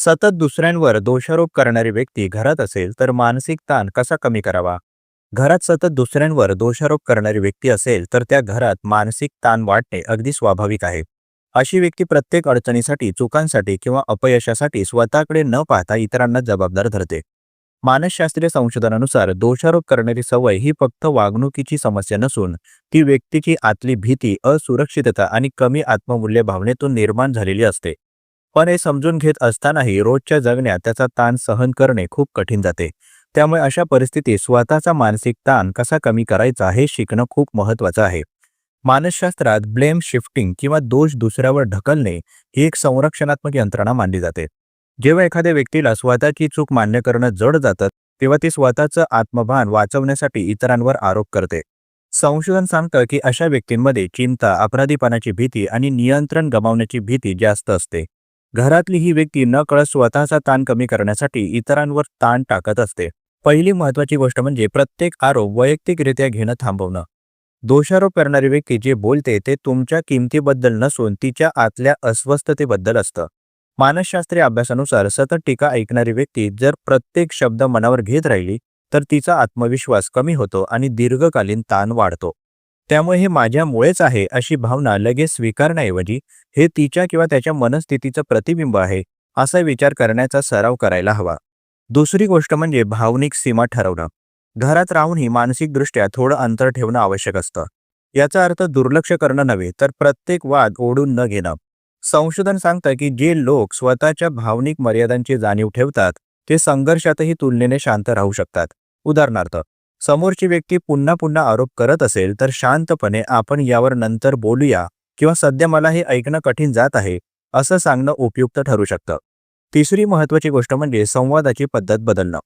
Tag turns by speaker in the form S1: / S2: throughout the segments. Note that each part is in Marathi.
S1: सतत दुसऱ्यांवर दोषारोप करणारी व्यक्ती घरात असेल तर मानसिक ताण कसा कमी करावा? घरात सतत दुसऱ्यांवर दोषारोप करणारी व्यक्ती असेल तर त्या घरात मानसिक ताण वाढणे अगदी स्वाभाविक आहे. अशी व्यक्ती प्रत्येक अडचणीसाठी, चुकांसाठी किंवा अपयशासाठी स्वतःकडे न पाहता इतरांना जबाबदार धरते. मानसशास्त्रीय संशोधनानुसार दोषारोप करणारी सवय ही फक्त वागणुकीची समस्या नसून ती व्यक्तीची आतली भीती, असुरक्षितता आणि कमी आत्ममूल्य भावनेतून निर्माण झालेली असते. पण हे समजून घेत असतानाही रोजच्या जगण्यात त्याचा ताण सहन करणे खूप कठीण जाते. त्यामुळे अशा परिस्थितीत स्वतःचा मानसिक ताण कसा कमी करायचा हे शिकणं खूप महत्त्वाचं आहे. मानसशास्त्रात ब्लेम शिफ्टिंग किंवा दोष दुसऱ्यावर ढकलणे ही एक संरक्षणात्मक यंत्रणा मानली जाते. जेव्हा एखाद्या व्यक्तीला स्वतःची चूक मान्य करणं जड जातं, तेव्हा ती स्वतःचं आत्मभान वाचवण्यासाठी इतरांवर आरोप करते. संशोधन सांगतं की अशा व्यक्तींमध्ये चिंता, अपराधीपणाची भीती आणि नियंत्रण गमावण्याची भीती जास्त असते. घरातली ही व्यक्ती नकळत स्वतःचा ताण कमी करण्यासाठी इतरांवर ताण टाकत असते. पहिली महत्त्वाची गोष्ट म्हणजे प्रत्येक आरोप वैयक्तिकरित्या घेणं थांबवणं. दोषारोप करणारी व्यक्ती जे बोलते ते तुमच्या किमतीबद्दल नसून तिच्या आतल्या अस्वस्थतेबद्दल असतं. मानसशास्त्रीय अभ्यासानुसार सतत टीका ऐकणारी व्यक्ती जर प्रत्येक शब्द मनावर घेत राहिली तर तिचा आत्मविश्वास कमी होतो आणि दीर्घकालीन ताण वाढतो. त्यामुळे हे माझ्यामुळेच आहे अशी भावना लगेच स्वीकारण्याऐवजी हे तिच्या किंवा त्याच्या मनस्थितीचं प्रतिबिंब आहे असा विचार करण्याचा सराव करायला हवा. दुसरी गोष्ट म्हणजे भावनिक सीमा ठरवणं. घरात राहूनही मानसिकदृष्ट्या थोडं अंतर ठेवणं आवश्यक असतं. याचा अर्थ दुर्लक्ष करणं नव्हे तर प्रत्येक वाद ओढून न घेणं. संशोधन सांगतं की जे लोक स्वतःच्या भावनिक मर्यादांची जाणीव ठेवतात ते संघर्षातही तुलनेने शांत राहू शकतात. उदाहरणार्थ, समोरची व्यक्ती पुन्हा पुन्हा आरोप करत असेल तर शांतपणे आपण यावर नंतर बोलूया किंवा सध्या मला हे ऐकणं कठीण जात आहे असं सांगणं उपयुक्त ठरू शकतं. तिसरी महत्त्वाची गोष्ट म्हणजे संवादाची पद्धत बदलणं.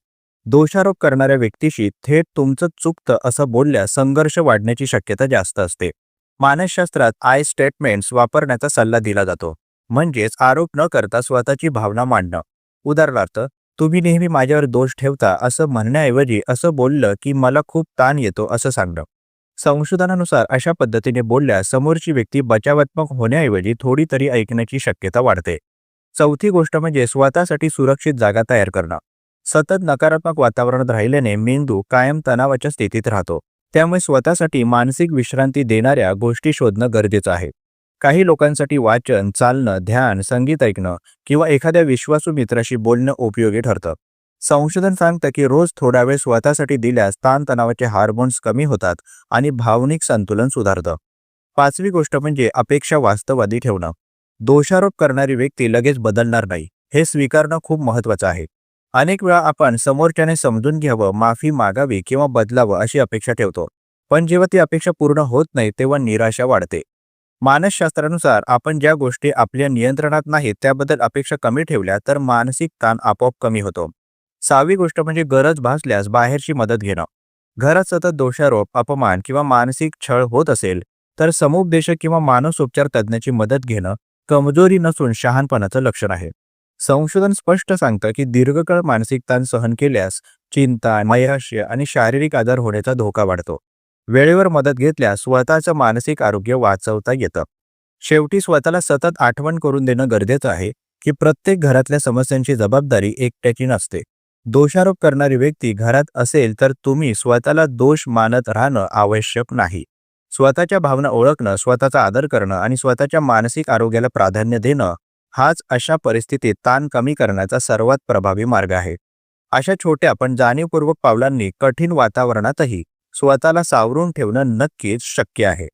S1: दोषारोप करणाऱ्या व्यक्तीशी थेट तुमचं चुकतं असं बोलल्यास संघर्ष वाढण्याची शक्यता जास्त असते. मानसशास्त्रात आय स्टेटमेंट्स वापरण्याचा सल्ला दिला जातो. म्हणजेच आरोप न करता स्वतःची भावना मांडणं. उदाहरणार्थ, तुम्ही नेहमी माझ्यावर दोष ठेवता असं म्हणण्याऐवजी असं बोललं की मला खूप ताण येतो असं सांगणं. संशोधनानुसार अशा पद्धतीने बोलल्यास समोरची व्यक्ती बचावात्मक होण्याऐवजी थोडी तरी ऐकण्याची शक्यता वाढते. चौथी गोष्ट म्हणजे स्वतःसाठी सुरक्षित जागा तयार करणं. सतत नकारात्मक वातावरणात राहिल्याने मेंदू कायम तणावाच्या स्थितीत राहतो. त्यामुळे स्वतःसाठी मानसिक विश्रांती देणाऱ्या गोष्टी शोधणं गरजेचं आहे. काही लोकांसाठी वाचन, चालणं, ध्यान, संगीत ऐकणं किंवा एखाद्या विश्वासू मित्राशी बोलणं उपयोगी ठरतं. संशोधन सांगतं की रोज थोडा वेळ स्वतःसाठी दिल्यास ताणतणावाचे हार्मोन्स कमी होतात आणि भावनिक संतुलन सुधारतं. पाचवी गोष्ट म्हणजे अपेक्षा वास्तववादी ठेवणं. दोषारोप करणारी व्यक्ती लगेच बदलणार नाही हे स्वीकारणं खूप महत्त्वाचं आहे. अनेक वेळा आपण समोरच्याने समजून घ्यावं, माफी मागावी किंवा बदलावं अशी अपेक्षा ठेवतो. पण जेव्हा ती अपेक्षा पूर्ण होत नाही तेव्हा निराशा वाढते. मानसशास्त्रानुसार आपण ज्या गोष्टी आपल्या नियंत्रणात नाहीत त्याबद्दल अपेक्षा कमी ठेवल्या तर मानसिक ताण आपोआप कमी होतो. सहावी गोष्ट म्हणजे गरज भासल्यास बाहेरची मदत घेणं. घरात सतत दोषारोप, अपमान किंवा मानसिक छळ होत असेल तर समुपदेशक किंवा मानसोपचार तज्ज्ञाची मदत घेणं कमजोरी नसून शहाणपणाचं लक्षण आहे. संशोधन स्पष्ट सांगतं की दीर्घकाळ मानसिक ताण सहन केल्यास चिंता, नैराश्य आणि शारीरिक आजार होण्याचा धोका वाढतो. वेळेवर मदत घेतल्यास स्वतःचं मानसिक आरोग्य वाचवता येतं. शेवटी स्वतःला सतत आठवण करून देणं गरजेचं आहे की प्रत्येक घरातल्या समस्यांची जबाबदारी एकट्याची नसते. दोषारोप करणारी व्यक्ती घरात असेल तर तुम्ही स्वतःला दोष मानत राहणं आवश्यक नाही. स्वतःच्या भावना ओळखणं, स्वतःचा आदर करणं आणि स्वतःच्या मानसिक आरोग्याला प्राधान्य देणं हाच अशा परिस्थितीत ताण कमी करण्याचा सर्वात प्रभावी मार्ग आहे. अशा छोट्या पण जाणीवपूर्वक पावलांनी कठीण वातावरणातही स्वतःला सावरून ठेवणं नक्कीच शक्य आहे.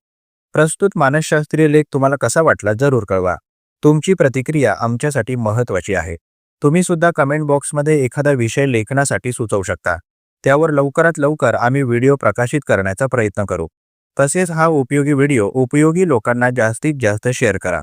S1: प्रस्तुत मानसशास्त्रीय लेख तुम्हाला कसा वाटला जरूर कळवा. तुमची प्रतिक्रिया आमच्यासाठी महत्त्वाची आहे. तुम्ही सुद्धा कमेंट बॉक्समध्ये एखादा विषय लेखनासाठी सुचवू शकता. त्यावर लवकरात लवकर आम्ही व्हिडिओ प्रकाशित करण्याचा प्रयत्न करू. तसेच हा उपयोगी व्हिडिओ उपयोगी लोकांना जास्तीत जास्त शेअर करा.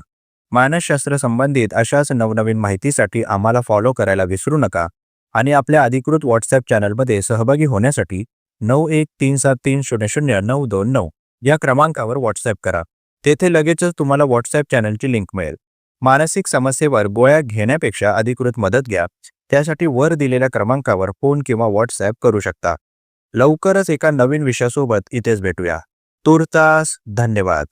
S1: मानसशास्त्र संबंधित अशाच नवनवीन माहितीसाठी आम्हाला फॉलो करायला विसरू नका आणि आपल्या अधिकृत व्हॉट्सॲप चॅनलमध्ये सहभागी होण्यासाठी 9137300929 या क्रमांकावर व्हॉट्सॲप करा. तेथे लगेचच तुम्हाला व्हॉट्सॲप चॅनलची लिंक मिळेल. मानसिक समस्येवर गोळ्या घेण्यापेक्षा अधिकृत मदत घ्या. त्यासाठी वर दिलेल्या क्रमांकावर फोन किंवा व्हॉट्सॲप करू शकता. लवकरच एका नवीन विषयासोबत इथेच भेटूया. तूर्तास धन्यवाद.